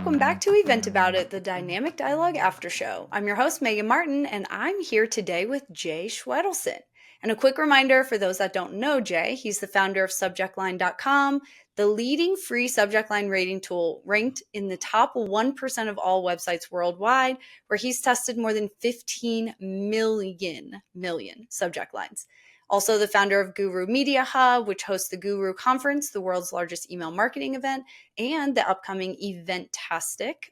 welcome back to Event About It, the Dynamic Dialogue After Show. I'm your host, Megan Martin, and I'm here today with Jay Schwedelson. And a quick reminder for those that don't know Jay, he's the founder of subjectline.com, the leading free subject line rating tool ranked in the top 1% of all websites worldwide, where he's tested more than 15 million subject lines. Also the founder of Guru Media Hub, which hosts the Guru Conference, the world's largest email marketing event, and the upcoming Eventastic,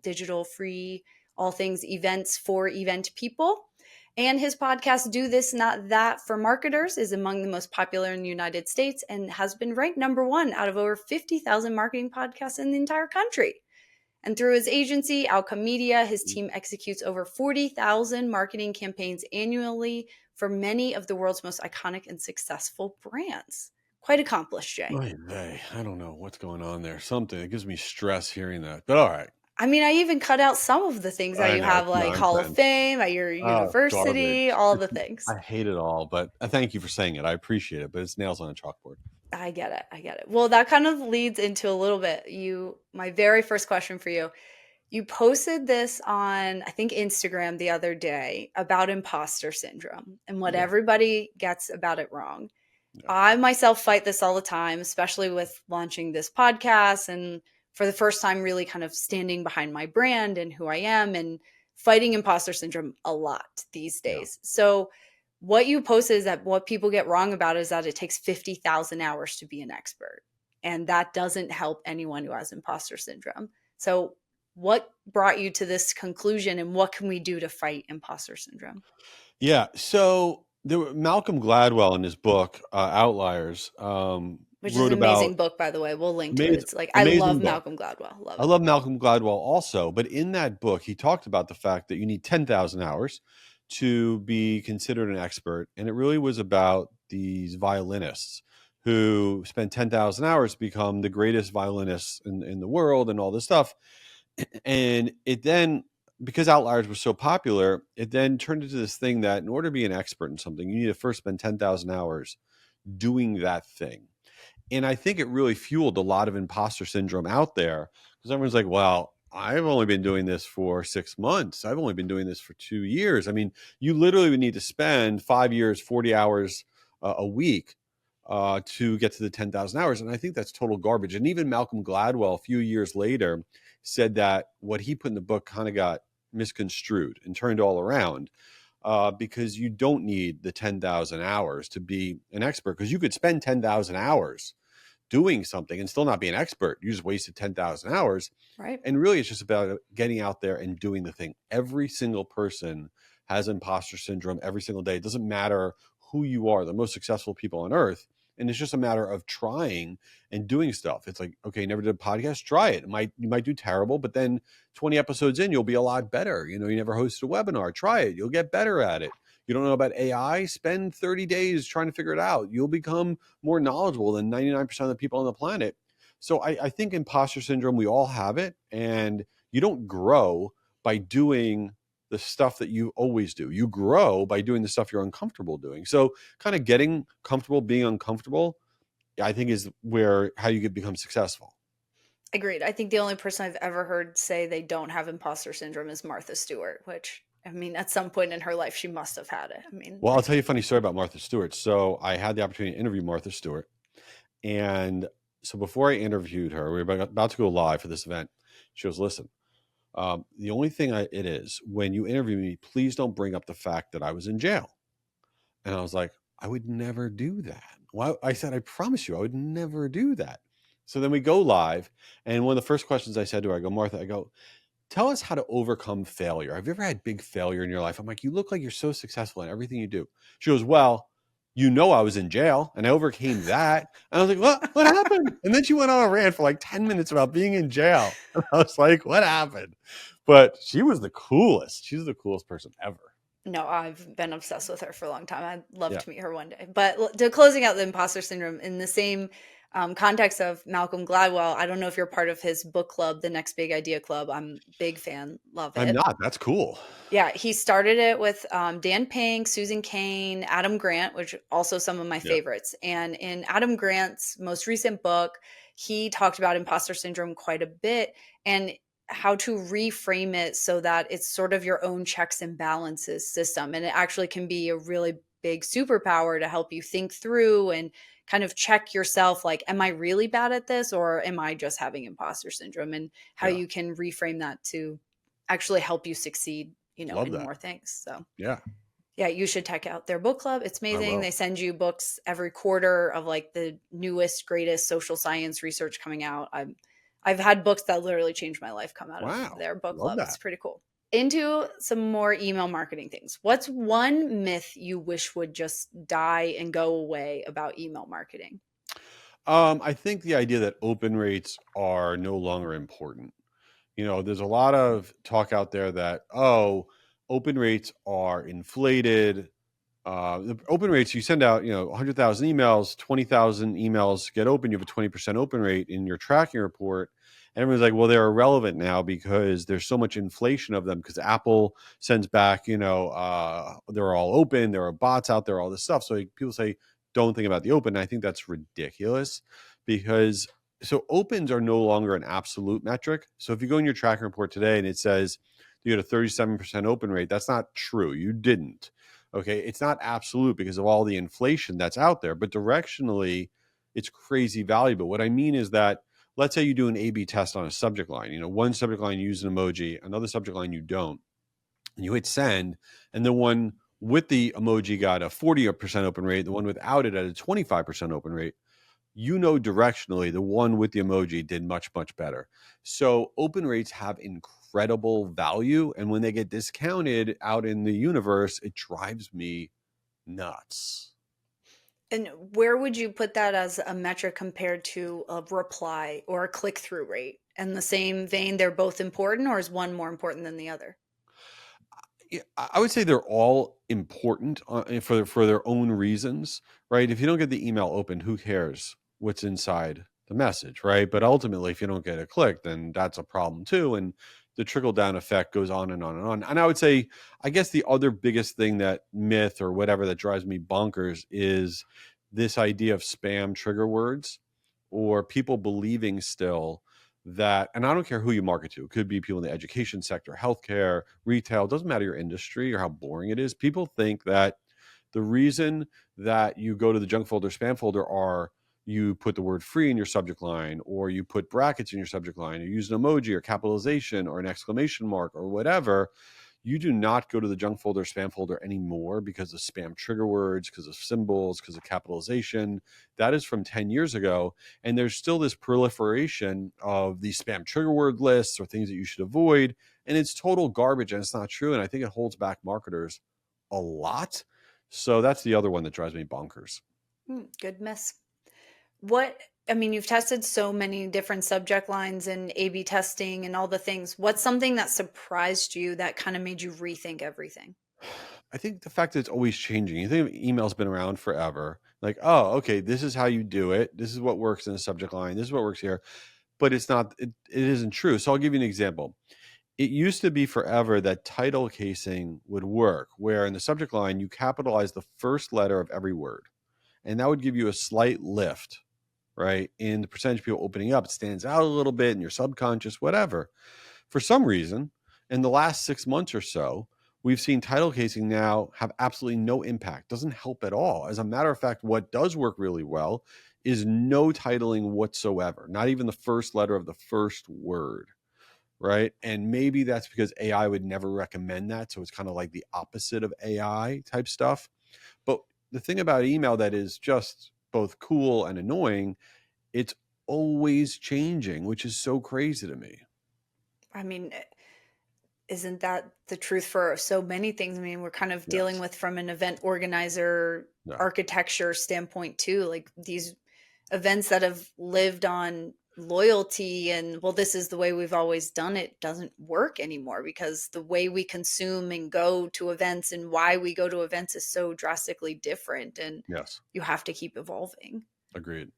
digital free, all things events for event people. And his podcast, Do This, Not That for Marketers, is among the most popular in the United States and has been ranked #1 out of over 50,000 marketing podcasts in the entire country. And through his agency, Outcome Media, his team executes over 40,000 marketing campaigns annually for many of the world's most iconic and successful brands. Quite accomplished, Jay. I don't know what's going on there. Something it gives me stress hearing that. But all right. I mean, I even cut out some of the things that you have, like Hall of Fame at your university, all the things. I hate it all, but I thank you for saying it. I appreciate it, but it's nails on a chalkboard. I get it. Well, that kind of leads into a little bit. My very first question for you. You posted this on, I think, Instagram the other day about imposter syndrome and what everybody gets about it wrong. Yeah. I myself fight this all the time, especially with launching this podcast and for the first time really kind of standing behind my brand and who I am and fighting imposter syndrome a lot these days. Yeah. So what you posted is that what people get wrong about is that it takes 50,000 hours to be an expert. And that doesn't help anyone who has imposter syndrome. So what brought you to this conclusion and what can we do to fight imposter syndrome? Yeah. So Malcolm Gladwell in his book, Outliers, which is an amazing book, by the way. We'll link to it. It's like, I love Malcolm Gladwell. I love Malcolm Gladwell also. But in that book, he talked about the fact that you need 10,000 hours to be considered an expert. And it really was about these violinists who spend 10,000 hours to become the greatest violinists in the world and all this stuff. And it then, because Outliers was so popular, it then turned into this thing that in order to be an expert in something, you need to first spend 10,000 hours doing that thing. And I think it really fueled a lot of imposter syndrome out there because everyone's like, well, I've only been doing this for 6 months. I've only been doing this for 2 years. I mean, you literally would need to spend 5 years, 40 hours a week to get to the 10,000 hours. And I think that's total garbage. And even Malcolm Gladwell, a few years later, said that what he put in the book kind of got misconstrued and turned all around because you don't need the 10,000 hours to be an expert, because you could spend 10,000 hours doing something and still not be an expert. You just wasted 10,000 hours. Right. And really, it's just about getting out there and doing the thing. Every single person has imposter syndrome every single day. It doesn't matter who you are, the most successful people on earth. And it's just a matter of trying and doing stuff. It's like, okay, you never did a podcast, try it. You might do terrible, but then 20 episodes in, you'll be a lot better. You never hosted a webinar, try it. You'll get better at it. You don't know about AI, spend 30 days trying to figure it out. You'll become more knowledgeable than 99% of the people on the planet. So I think imposter syndrome, we all have it. And you don't grow by doing the stuff that you always do. You grow by doing the stuff you're uncomfortable doing. So kind of getting comfortable, being uncomfortable, I think is how you become successful. Agreed. I think the only person I've ever heard say they don't have imposter syndrome is Martha Stewart, which, I mean, at some point in her life, she must have had it. Well, I'll tell you a funny story about Martha Stewart. So I had the opportunity to interview Martha Stewart. And so before I interviewed her, we were about to go live for this event. She goes, listen, the only thing it is, when you interview me, please don't bring up the fact that I was in jail. And I was like, I would never do that. Well, I said, I promise you, I would never do that. So then we go live. And one of the first questions I said to her, I go, Martha, tell us how to overcome failure. Have you ever had big failure in your life? I'm like, you look like you're so successful in everything you do. She goes, well, I was in jail and I overcame that. And I was like, what happened? And then she went on a rant for like 10 minutes about being in jail. And I was like, what happened? But she was the coolest. She's the coolest person ever. No, I've been obsessed with her for a long time. I'd love to meet her one day. But to closing out the imposter syndrome in the same context of Malcolm Gladwell, I don't know if you're part of his book club, the Next Big Idea Club. I'm a big fan. Love it. I'm not. That's cool. Yeah. He started it with Dan Pink, Susan Cain, Adam Grant, which also some of my favorites. And in Adam Grant's most recent book, he talked about imposter syndrome quite a bit. And how to reframe it so that it's sort of your own checks and balances system. And it actually can be a really big superpower to help you think through and kind of check yourself like, am I really bad at this or am I just having imposter syndrome? And how Yeah. you can reframe that to actually help you succeed, Love in that. more things. So Yeah, yeah, you should check out their book club. It's I amazing. They will. send you books every quarter of like the newest, greatest social science research coming out. I've had books that literally changed my life come out of Wow. their book Love club. It's that. pretty cool. Into some more email marketing things. What's one myth you wish would just die and go away about email marketing? I think the idea that open rates are no longer important. There's a lot of talk out there that, oh, open rates are inflated. The open rates, you send out, 100,000 emails, 20,000 emails get open, you have a 20% open rate in your tracking report. And everyone's like, well, they're irrelevant now because there's so much inflation of them because Apple sends back, they're all open, there are bots out there, all this stuff. So people say, don't think about the open. And I think that's ridiculous because so opens are no longer an absolute metric. So if you go in your tracking report today and it says you had a 37% open rate, that's not true. You didn't. Okay, it's not absolute because of all the inflation that's out there, but directionally, it's crazy valuable. What I mean is that let's say you do an A/B test on a subject line. One subject line you use an emoji, another subject line you don't, and you hit send, and the one with the emoji got a 40% open rate, the one without it at a 25% open rate. Directionally, the one with the emoji did much, much better. So open rates have incredible value. And when they get discounted out in the universe, it drives me nuts. And where would you put that as a metric compared to a reply or a click through rate? In the same vein, they're both important, or is one more important than the other? Yeah, I would say they're all important for their own reasons, right? If you don't get the email open, who cares what's inside the message, right? But ultimately, if you don't get a click, then that's a problem too, and the trickle down effect goes on and on and on. And I would say, I guess the other biggest thing that myth or whatever that drives me bonkers is this idea of spam trigger words or people believing still that, and I don't care who you market to, it could be people in the education sector, healthcare, retail, it doesn't matter your industry or how boring it is. People think that the reason that you go to the junk folder, spam folder are you put the word free in your subject line, or you put brackets in your subject line, or use an emoji or capitalization or an exclamation mark or whatever. You do not go to the junk folder, spam folder anymore because of spam trigger words, because of symbols, because of capitalization. That is from 10 years ago. And there's still this proliferation of these spam trigger word lists or things that you should avoid. And it's total garbage and it's not true. And I think it holds back marketers a lot. So that's the other one that drives me bonkers. Good miss. What I mean, you've tested so many different subject lines and A/B testing and all the things. What's something that surprised you that kind of made you rethink everything? I think the fact that it's always changing. You think email's been around forever. Like, oh, okay, this is how you do it. This is what works in the subject line. This is what works here. But it's not, it isn't true. So I'll give you an example. It used to be forever that title casing would work, where in the subject line, you capitalize the first letter of every word. And that would give you a slight lift, right? In the percentage of people opening up, it stands out a little bit in your subconscious, whatever. For some reason, in the last 6 months or so, we've seen title casing now have absolutely no impact, doesn't help at all. As a matter of fact, what does work really well is no titling whatsoever, not even the first letter of the first word, right? And maybe that's because AI would never recommend that. So it's kind of like the opposite of AI type stuff. But the thing about email that is just both cool and annoying, it's always changing, which is so crazy to me. I mean, isn't that the truth for so many things? I mean, we're kind of dealing Yes. with from an event organizer Yeah. architecture standpoint too, like these events that have lived on loyalty and well this is the way we've always done it doesn't work anymore because the way we consume and go to events and why we go to events is so drastically different and Yes. you have to keep evolving. Agreed.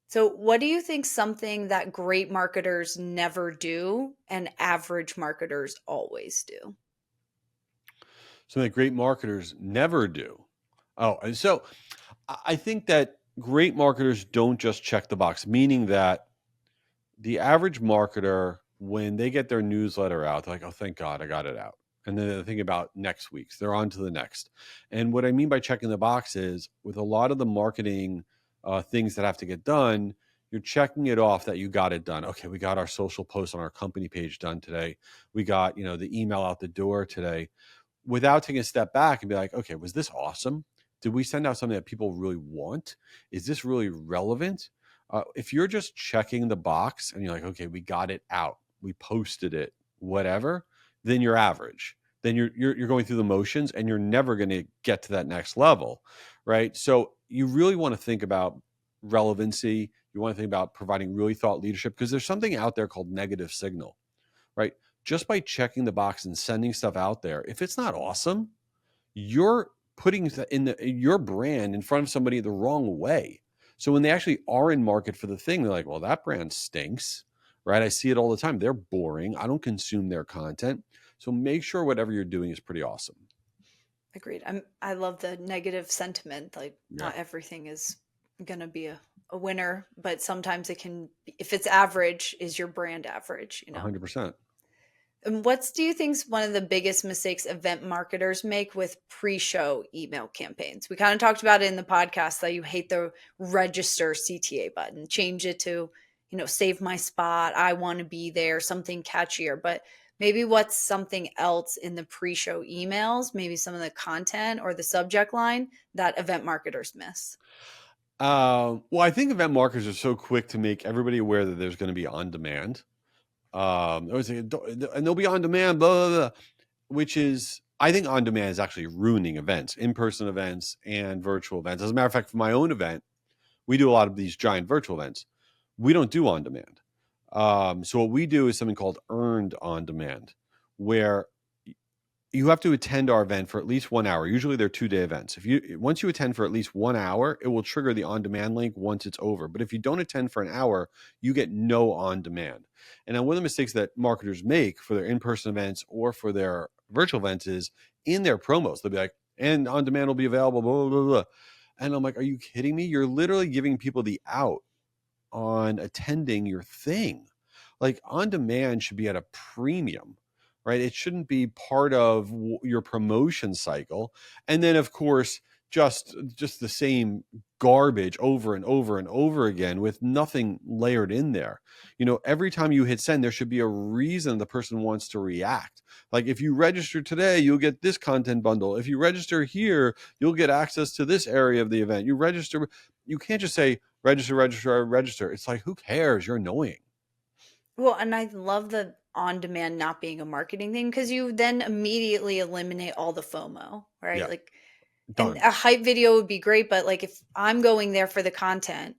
So, what do you think something that great marketers never do and average marketers always do? Something that great marketers never do. Oh, and so I think that great marketers don't just check the box, meaning that the average marketer when they get their newsletter out, they're like, oh, thank God I got it out. And then they're thinking about next week's, they're on to the next. And what I mean by checking the box is with a lot of the marketing things that have to get done, you're checking it off that you got it done. Okay, we got our social post on our company page done today. We got, the email out the door today, without taking a step back and be like, okay, was this awesome? Did we send out something that people really want? Is this really relevant? If you're just checking the box and you're like, okay, we got it out, we posted it, whatever, then you're average. Then you're going through the motions and you're never going to get to that next level, right? So you really want to think about relevancy. You want to think about providing really thought leadership, because there's something out there called negative signal, right? Just by checking the box and sending stuff out there, if it's not awesome, you're putting your brand in front of somebody the wrong way. So when they actually are in market for the thing, they're like, well, that brand stinks, right? I see it all the time. They're boring. I don't consume their content. So make sure whatever you're doing is pretty awesome. Agreed. I love the negative sentiment. Like, Yeah, not everything is gonna be a winner, but sometimes it can be, if it's average, is your brand average, 100%. And what's do you think is one of the biggest mistakes event marketers make with pre-show email campaigns? We kind of talked about it in the podcast that you hate the register CTA button. Change it to, save my spot. I want to be there, something catchier. But maybe what's something else in the pre-show emails, maybe some of the content or the subject line that event marketers miss? Well, I think event marketers are so quick to make everybody aware that there's going to be on demand. I was saying, and they'll be on demand, blah, blah, blah, which is, I think on demand is actually ruining events, in-person events and virtual events. As a matter of fact, for my own event, we do a lot of these giant virtual events. We don't do on demand. So what we do is something called earned on demand, where you have to attend our event for at least 1 hour. Usually they're 2-day events. Once you attend for at least 1 hour, it will trigger the on-demand link once it's over. But if you don't attend for an hour, you get no on-demand. And one of the mistakes that marketers make for their in-person events or for their virtual events is in their promos, they'll be like, and on-demand will be available, blah, blah, blah, blah. And I'm like, are you kidding me? You're literally giving people the out on attending your thing. Like on demand should be at a premium, right? It shouldn't be part of your promotion cycle. And then of course, just the same garbage over and over and over again with nothing layered in there. Every time you hit send, there should be a reason the person wants to react. Like if you register today, you'll get this content bundle. If you register here, you'll get access to this area of the event. You can't just say register, register, register. It's like, who cares? You're annoying. Well, and I love the on demand not being a marketing thing because you then immediately eliminate all the FOMO, right? Yeah, Like, and done. a hype video would be great, but like if I'm going there for the content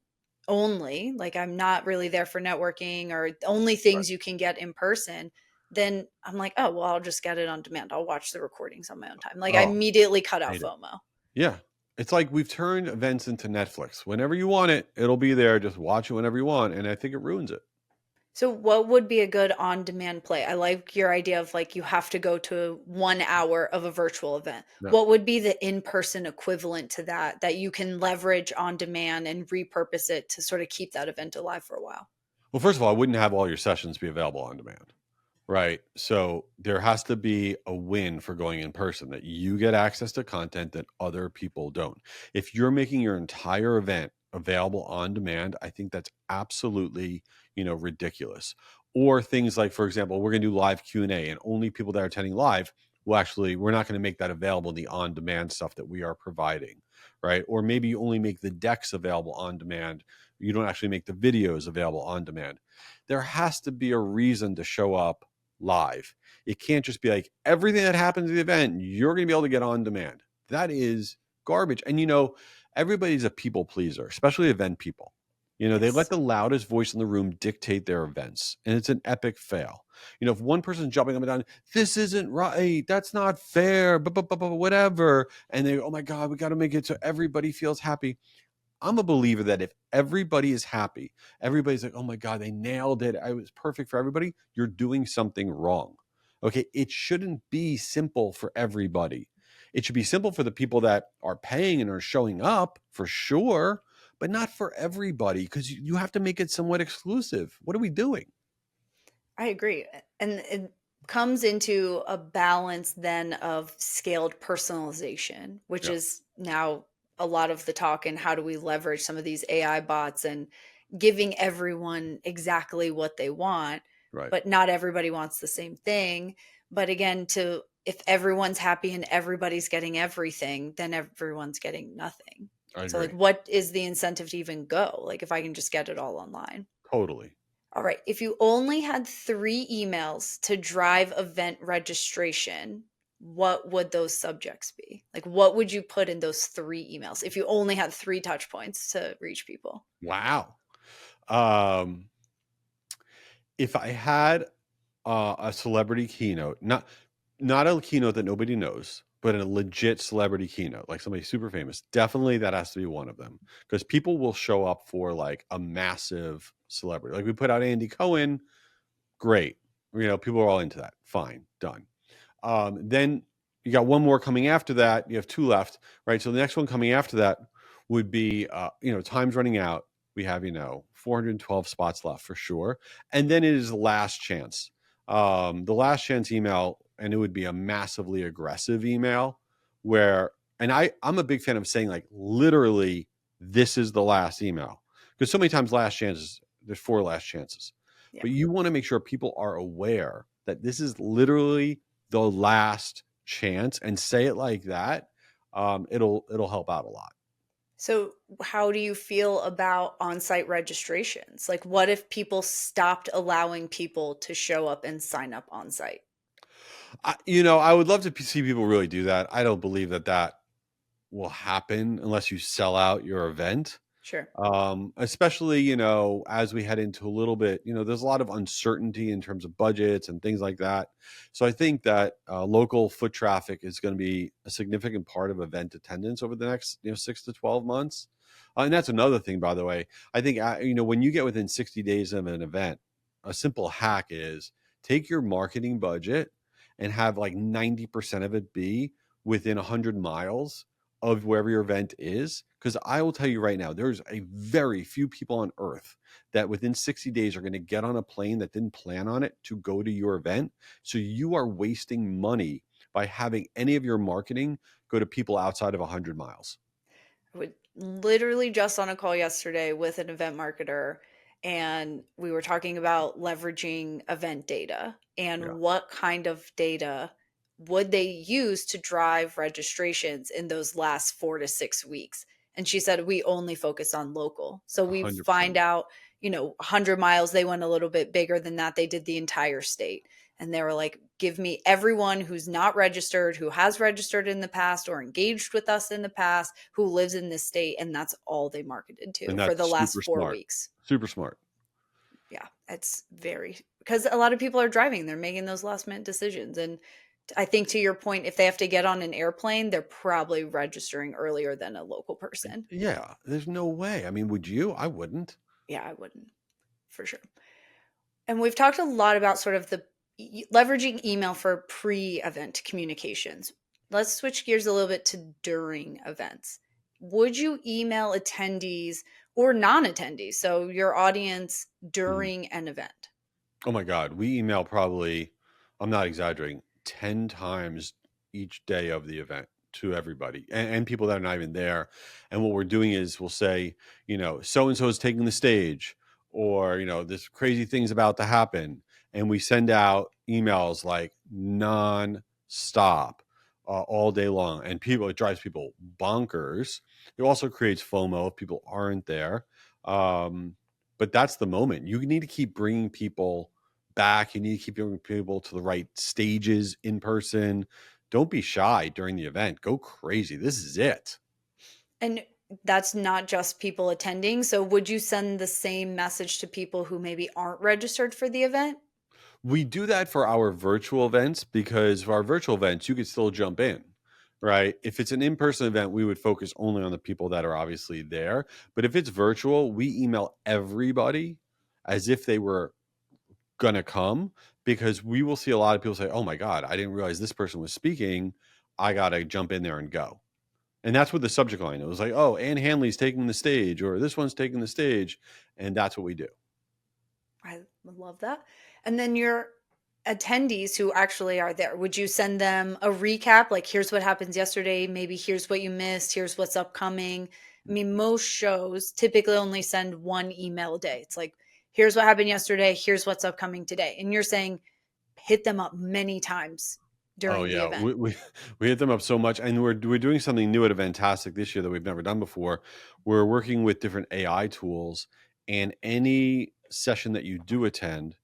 only, like I'm not really there for networking or only Right. things you can get in person, then I'm like, oh, well, I'll just get it on demand. I'll watch the recordings on my own time. Like I Oh, immediately cut out hate it. FOMO. Yeah. It's like we've turned events into Netflix. Whenever you want it, it'll be there. Just watch it whenever you want. And I think it ruins it. So what would be a good on-demand play? I like your idea of like you have to go to 1 hour of a virtual event. No. What would be the in-person equivalent to that that you can leverage on demand and repurpose it to sort of keep that event alive for a while? Well, first of all, I wouldn't have all your sessions be available on demand. Right. So there has to be a win for going in person, that you get access to content that other people don't. If you're making your entire event available on demand, I think that's absolutely, ridiculous. Or things like, for example, we're going to do live Q&A and only people that are attending live we're not going to make that available in the on demand stuff that we are providing. Right. Or maybe you only make the decks available on demand. You don't actually make the videos available on demand. There has to be a reason to show up live. It can't just be like everything that happens at the event, you're going to be able to get on demand. That is garbage. And everybody's a people pleaser, especially event people. They let Yes. the loudest voice in the room dictate their events, and it's an epic fail. If one person's jumping up and down, this isn't right, that's not fair, whatever, and they, oh my God, we got to make it so everybody feels happy. I'm a believer that if everybody is happy, everybody's like, oh my God, they nailed it, I was perfect for everybody, you're doing something wrong. Okay. It shouldn't be simple for everybody. It should be simple for the people that are paying and are showing up for sure, but not for everybody, because you have to make it somewhat exclusive. What are we doing? I agree. And it comes into a balance then of scaled personalization, which Yeah, is now a lot of the talk and how do we leverage some of these AI bots and giving everyone exactly what they want, right. but not everybody wants the same thing. But again, to if everyone's happy and everybody's getting everything, then everyone's getting nothing. I So like agree. what is the incentive to even go? Like if I can just get it all online. Totally. All right. If you only had 3 emails to drive event registration, what would those subjects be? Like, what would you put in those 3 emails if you only had 3 touch points to reach people? Wow. Um, if I had a celebrity keynote, not a keynote that nobody knows, but a legit celebrity keynote, like somebody super famous, definitely that has to be one of them because people will show up for like a massive celebrity. Like we put out Andy Cohen, great. People are all into that. Fine, done. Then you got one more coming after that. You have two left, right? So the next one coming after that would be, time's running out. We have, 412 spots left for sure. And then it is the last chance. The last chance email, and it would be a massively aggressive email where, and I'm a big fan of saying like literally, this is the last email because so many times last chances, there's 4 last chances, Yeah. but you want to make sure people are aware that this is literally the last chance and say it like that. It'll help out a lot. So, how do you feel about on site registrations? Like, what if people stopped allowing people to show up and sign up on site? I would love to see people really do that. I don't believe that will happen unless you sell out your event. Sure. Especially, as we head into a little bit, there's a lot of uncertainty in terms of budgets and things like that. So I think that local foot traffic is going to be a significant part of event attendance over the next, 6 to 12 months. And that's another thing, by the way. I think, when you get within 60 days of an event, a simple hack is take your marketing budget and have like 90% of it be within 100 miles of wherever your event is. Because I will tell you right now, there's a very few people on earth that within 60 days are going to get on a plane that didn't plan on it to go to your event. So you are wasting money by having any of your marketing go to people outside of 100 miles. I was literally just on a call yesterday with an event marketer, and we were talking about leveraging event data Yeah, and what kind of data would they use to drive registrations in those last 4 to 6 weeks. And she said, we only focus on local. So we find 100%. out, 100 miles, they went a little bit bigger than that. They did the entire state. And they were like, give me everyone who's not registered, who has registered in the past or engaged with us in the past, who lives in this state. And that's all they marketed to And for the that's last super 4 smart. weeks. Super smart. Yeah, it's very, because a lot of people are driving, they're making those last minute decisions. And I think to your point, if they have to get on an airplane, they're probably registering earlier than a local person. Yeah, there's no way. I mean, would you? I wouldn't. Yeah, I wouldn't for sure. And we've talked a lot about sort of the leveraging email for pre-event communications. Let's switch gears a little bit to during events. Would you email attendees or non-attendees, so your audience Mhm. during an event? Oh my God. We email probably, I'm not exaggerating, 10 times each day of the event to everybody and people that are not even there. And what we're doing is we'll say, so and so is taking the stage, or, this crazy thing's about to happen. And we send out emails like non-stop all day long. And it drives people bonkers. It also creates FOMO if people aren't there. Um, but that's the moment. You need to keep bringing people back. You need to keep bringing people to the right stages in person. Don't be shy during the event. Go crazy. This is it. And that's not just people attending. So would you send the same message to people who maybe aren't registered for the event? We do that for our virtual events because for our virtual events, you could still jump in, right? If it's an in person event, we would focus only on the people that are obviously there. But if it's virtual, we email everybody as if they were going to come because we will see a lot of people say, oh my God, I didn't realize this person was speaking. I got to jump in there and go. And that's what the subject line, it was like, oh, Anne Hanley's taking the stage or this one's taking the stage. And that's what we do. I love that. And then your attendees who actually are there, would you send them a recap? Like, here's what happens yesterday. Maybe here's what you missed. Here's what's upcoming. I mean, most shows typically only send one email a day. It's like, here's what happened yesterday. Here's what's upcoming today. And you're saying hit them up many times Oh during the yeah, event. we hit them up so much, and we're doing something new at Eventastic this year that we've never done before. We're working with different AI tools, and any session that you do attend,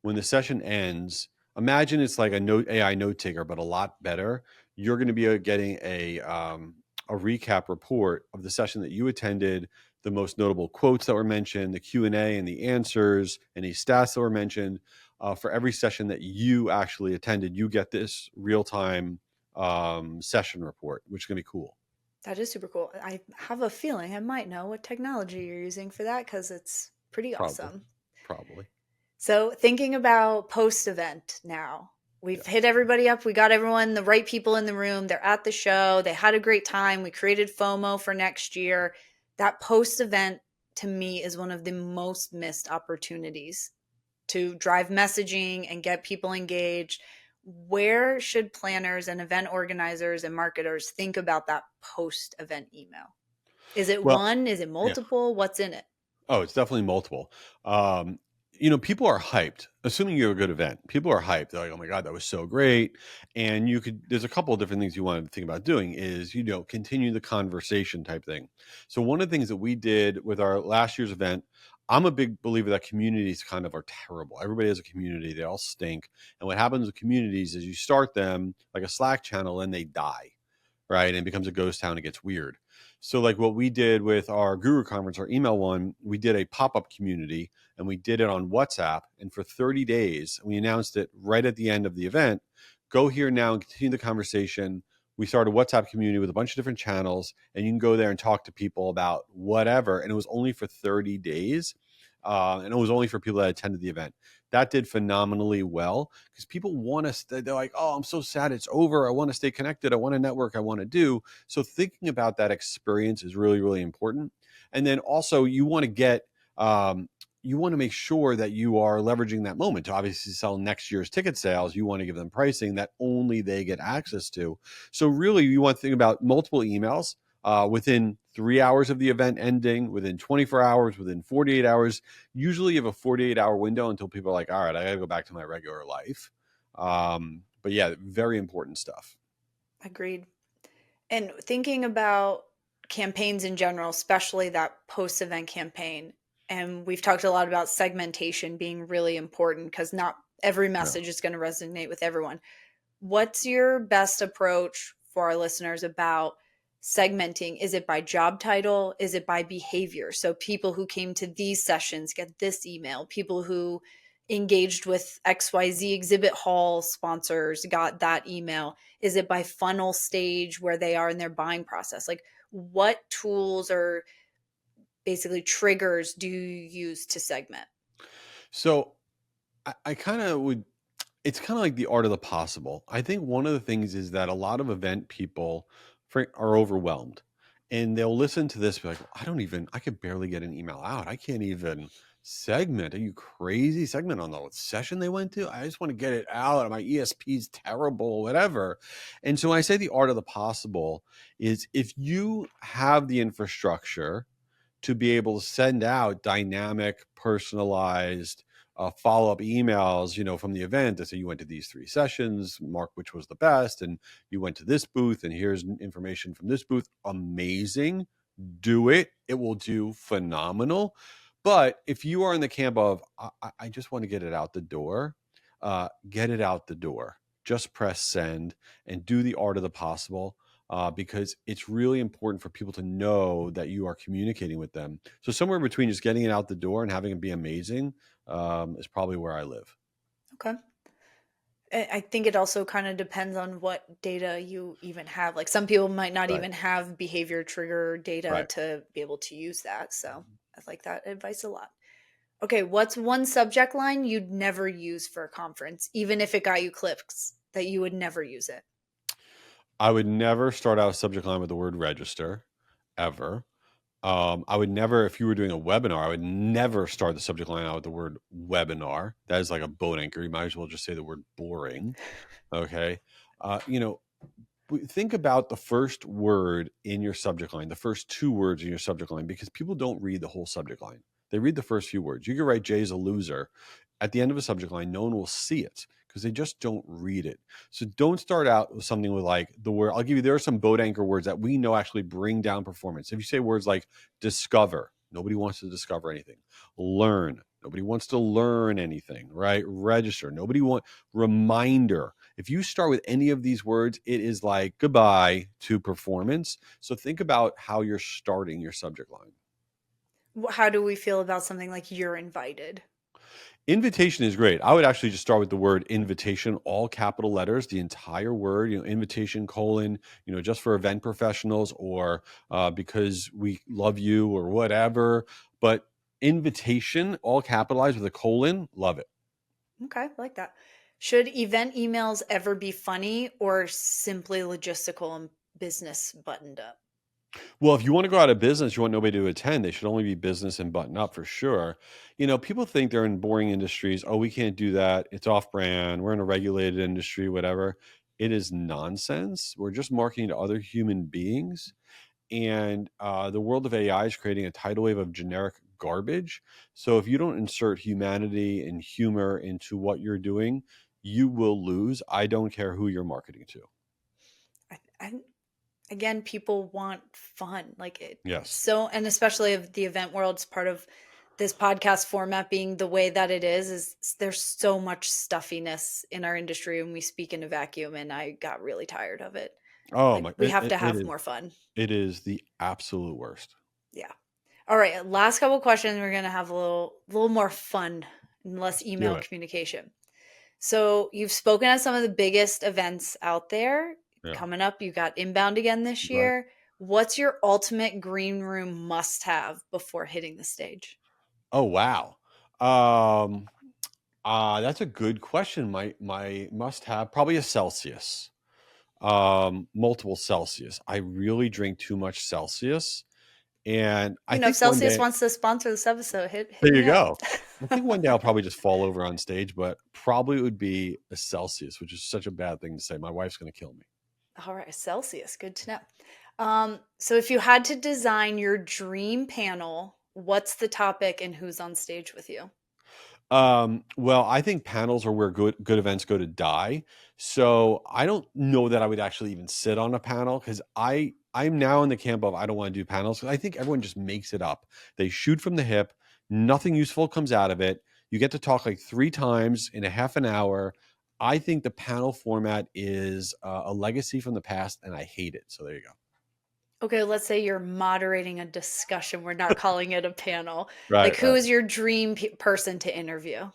when the session ends, imagine it's like a note AI note taker, but a lot better. You're going to be getting a recap report of the session that you attended, the most notable quotes that were mentioned, the Q&A and the answers, any stats that were mentioned. For every session that you actually attended, you get this real time session report, which is going to be cool. That is super cool. I have a feeling I might know what technology you're using for that because it's pretty Probably, awesome. probably, So, thinking about post event now, we've hit yes. everybody up. We got everyone, the right people in the room. They're at the show. They had a great time. We created FOMO for next year. That post event to me is one of the most missed opportunities to drive messaging and get people engaged. Where should planners and event organizers and marketers think about that post event email? Is it Well, one? Is it yeah. multiple? What's in it? Oh, it's definitely multiple. Um, people are hyped. Assuming you have a good event, people are hyped. They're like, "Oh my god, that was so great!" And you could. There's a couple of different things you want to think about doing. Is continue the conversation type thing. So one of the things that we did with our last year's event, I'm a big believer that communities kind of are terrible. Everybody has a community. They all stink. And what happens with communities is you start them like a Slack channel and they die, right? And it becomes a ghost town. It gets weird. So, like what we did with our Guru conference, our email one, we did a pop up community and we did it on WhatsApp. And for 30 days, we announced it right at the end of the event. Go here now and continue the conversation. We started a WhatsApp community with a bunch of different channels, and you can go there and talk to people about whatever. And it was only for 30 days. And it was only for people that attended the event. That did phenomenally well because people want to, they're like, oh, I'm so sad it's over. I want to stay connected. I want to network. I want to do. So thinking about that experience is really, really important. And then also you want to you want to make sure that you are leveraging that moment to obviously sell next year's ticket sales. You want to give them pricing that only they get access to. So really you want to think about multiple emails within 3 hours of the event ending, within 24 hours, within 48 hours. Usually you have a 48-hour window until people are like, all right, I got to go back to my regular life. But yeah, very important stuff. Agreed. And thinking about campaigns in general, especially that post event campaign, and we've talked a lot about segmentation being really important because not every Yeah. message is going to resonate with everyone. What's your best approach for our listeners about segmenting? Is it by job title? Is it by behavior? So people who came to these sessions get this email. People who engaged with XYZ exhibit hall sponsors got that email. Is it by funnel stage where they are in their buying process? Like what tools or basically triggers do you use to segment? So I kind of would, it's kind of like the art of the possible. I think one of the things is that a lot of event people are overwhelmed and they'll listen to this, be like, I could barely get an email out. I can't even segment. Are you crazy? Segment on the session they went to? I just want to get it out. My ESP's terrible, whatever. And so when I say the art of the possible is if you have the infrastructure to be able to send out dynamic, personalized follow-up emails, from the event that say you went to these 3 sessions, mark which was the best, and you went to this booth, and here's information from this booth. Amazing. Do it. It will do phenomenal. But if you are in the camp of, I just want to get it out the door, get it out the door. Just press send and do the art of the possible because it's really important for people to know that you are communicating with them. So somewhere between just getting it out the door and having it be amazing is probably where I live. Okay. I think it also kind of depends on what data you even have. Like some people might not Right. even have behavior trigger data Right. to be able to use that. So I like that advice a lot. Okay, what's one subject line you'd never use for a conference, even if it got you clicks, that you would never use it? I would never start out a subject line with the word register ever. I would never, if you were doing a webinar, I would never start the subject line out with the word webinar. That is like a boat anchor. You might as well just say the word boring. Okay. You know, think about the first word in your subject line, the first two words in your subject line, because people don't read the whole subject line. They read the first few words. You could write Jay's a loser at the end of a subject line. No one will see it because they just don't read it. So don't start out with something with like the word. I'll give you, there are some boat anchor words that we know actually bring down performance. If you say words like discover, nobody wants to discover anything. Learn, nobody wants to learn anything, right? Register, nobody wants, reminder. If you start with any of these words, it is like goodbye to performance. So think about how you're starting your subject line. How do we feel about something like you're invited? Invitation is great. I would actually just start with the word invitation, all capital letters, the entire word, invitation, colon, just for event professionals or because we love you or whatever. But invitation, all capitalized with a colon, love it. Okay, I like that. Should event emails ever be funny or simply logistical and business buttoned up? Well, if you want to go out of business, you want nobody to attend, they should only be business and button up for sure. People think they're in boring industries. Oh, we can't do that. It's off brand. We're in a regulated industry, whatever. It is nonsense. We're just marketing to other human beings. And the world of AI is creating a tidal wave of generic garbage. So if you don't insert humanity and humor into what you're doing, you will lose. I don't care who you're marketing to. I again, people want fun. Like it's Yes. so, and especially of the event world, it's part of this podcast format being the way that it is there's so much stuffiness in our industry when we speak in a vacuum, and I got really tired of it. Oh Like my, we have to it have is. more fun. It is the absolute worst. Yeah. All right. Last couple questions. We're gonna have a little more fun and less Do email it. communication. So you've spoken at some of the biggest events out there Yeah. coming up. You got Inbound again this Right. year. What's your ultimate green room must have before hitting the stage? Oh wow. Um that's a good question. My must have probably a Celsius. Multiple Celsius. I really drink too much Celsius. And I If think one Celsius day, wants to sponsor this episode, hit there you me up. go. I think one day I'll probably just fall over on stage, but probably it would be a Celsius, which is such a bad thing to say. My wife's going to kill me. All right, Celsius. Good to know. So if you had to design your dream panel, what's the topic and who's on stage with you? Well, I think panels are where good events go to die. So I don't know that I would actually even sit on a panel because I'm now in the camp of I don't want to do panels. I think everyone just makes it up. They shoot from the hip. Nothing useful comes out of it. You get to talk like 3 times in a half an hour. I think the panel format is a legacy from the past, and I hate it. So there you go. Okay, let's say you're moderating a discussion. We're not calling it a panel. Like, Right, who right. is your dream person to interview?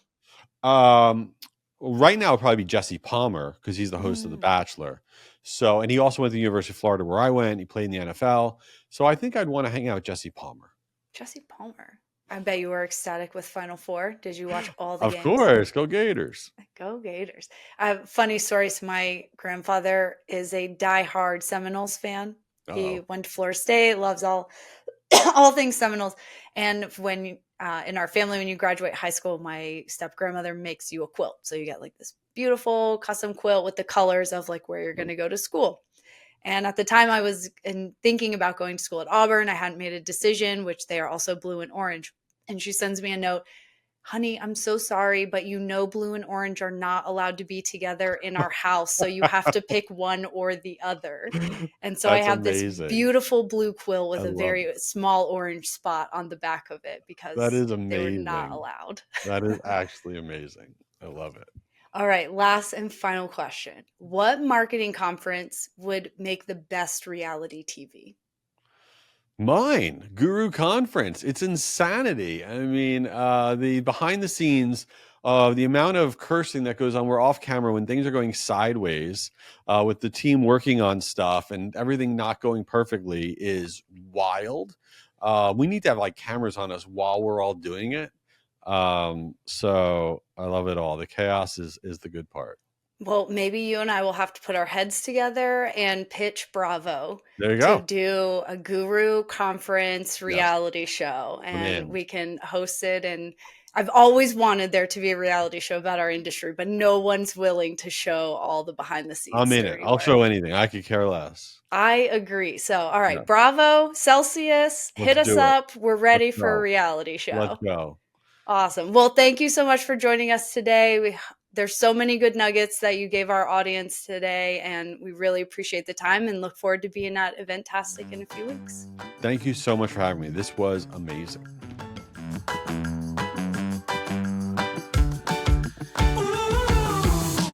Um, right now, it'd probably be Jesse Palmer because he's the host of The Mm, Bachelor. So, and he also went to the University of Florida where I went. He played in the NFL. So, I think I'd want to hang out with Jesse Palmer. Jesse Palmer. I bet you were ecstatic with Final Four. Did you watch all the Of games? course, go Gators. Go Gators. I have funny stories. My grandfather is a diehard Seminoles fan. He Oh, went to Florida State, loves all all things Seminoles. And when in our family, when you graduate high school, my step grandmother makes you a quilt. So you get like this beautiful custom quilt with the colors of like where you're going to go to school. And at the time, I was thinking about going to school at Auburn. I hadn't made a decision, which they are also blue and orange. And she sends me a note, honey, I'm so sorry, but blue and orange are not allowed to be together in our house. So you have to pick one or the other. And so I that's have this amazing. beautiful blue quill I with a love very it. small orange spot on the back of it That because is they were not amazing. allowed. That is actually amazing. I love it. All right, last and final question. What marketing conference would make the best reality TV? Mine, Guru Conference. It's insanity. I mean, the behind the scenes, the amount of cursing that goes on. We're off camera when things are going sideways, with the team working on stuff and everything not going perfectly is wild. We need to have like cameras on us while we're all doing it. So I love it all. The chaos is the good part. Well, maybe you and I will have to put our heads together and pitch Bravo There you to go. do a guru conference Yes, reality show, I'm and in. we can host it. And I've always wanted there to be a reality show about our industry, but no one's willing to show all the behind the I'm scenes in it. dirty I'll work. show anything. I could care less. I agree. So, all right, Yeah, Bravo, Celsius, let's hit us do it. up. We're Let's ready for a go. reality Let's show. go. Awesome. Well, thank you so much for joining us today. There's so many good nuggets that you gave our audience today, and we really appreciate the time and look forward to being at Eventastic in a few weeks. Thank you so much for having me. This was amazing.